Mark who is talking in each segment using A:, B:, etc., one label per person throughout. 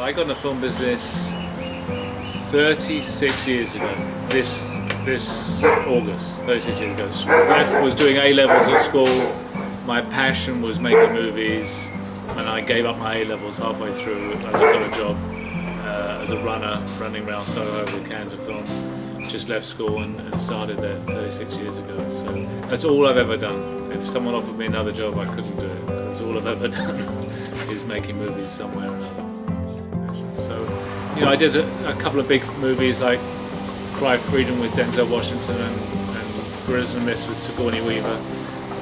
A: I got in the film business 36 years ago. This August, 36 years ago. I was doing A-levels at school. My passion was making movies, and I gave up my A-levels halfway through as I got a job as a runner, running around Soho with cans of film. Just left school and started there 36 years ago. So that's all I've ever done. If someone offered me another job, I couldn't do it. That's all I've ever done is making movies somewhere or another. So, you know, I did a couple of big movies like Cry Freedom with Denzel Washington and Gorillas in the Mist with Sigourney Weaver.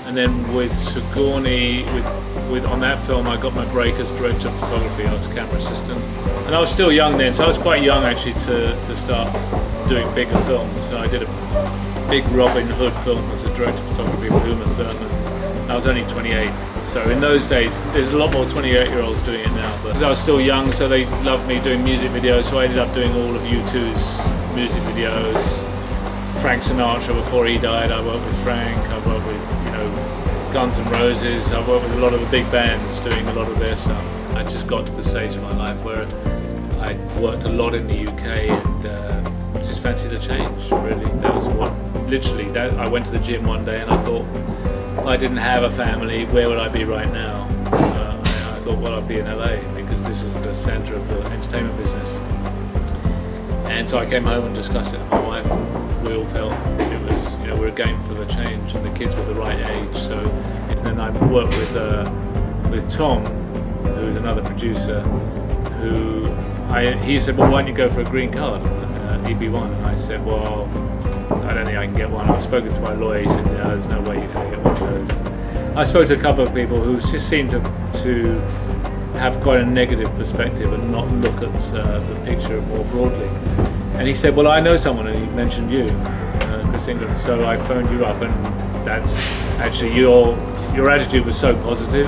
A: And then with Sigourney, on that film, I got my break as director of photography. I was camera assistant, and I was still young then, so I was quite young actually to start doing bigger films. So I did a big Robin Hood film as a director of photography with Uma Thurman. I was only 28, so in those days, there's a lot more 28-year-olds doing it now. But I was still young, so they loved me doing music videos. So I ended up doing all of U2's music videos. Frank Sinatra, before he died, I worked with Frank. I worked with, you know, Guns N' Roses. I worked with a lot of the big bands doing a lot of their stuff. I just got to the stage of my life where I worked a lot in the UK and just fancied a change, really. That was what, literally, I went to the gym one day and I thought, if I didn't have a family, where would I be right now? I thought, well, I'd be in LA because this is the centre of the entertainment business. And so I came home and discussed it with my wife, and we all felt it was, you know, we're game for the change, and the kids were the right age. So, and then I worked with Tom, who's another producer, he said, well, why don't you go for a green card, EB1? And I said, well, I don't think I can get one. I've spoken to my lawyer. He said, no, there's no way you can get one of those. I spoke to a couple of people who just seemed to have quite a negative perspective and not look at the picture more broadly. And he said, well, I know someone, and he mentioned you, Chris Ingram. So I phoned you up, and that's actually your attitude was so positive.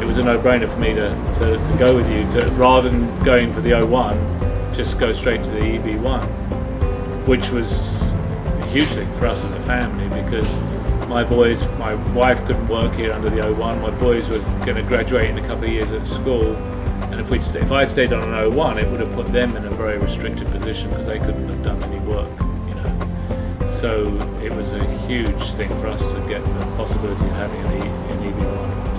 A: It was a no-brainer for me to go with you, rather than going for the O1, just go straight to the EB1, which was a huge thing for us as a family, because my wife couldn't work here under the O1. My boys were going to graduate in a couple of years at school, and if I'd stayed on an O1, it would have put them in a very restricted position because they couldn't have done any work, you know. So it was a huge thing for us to get the possibility of having an EB1.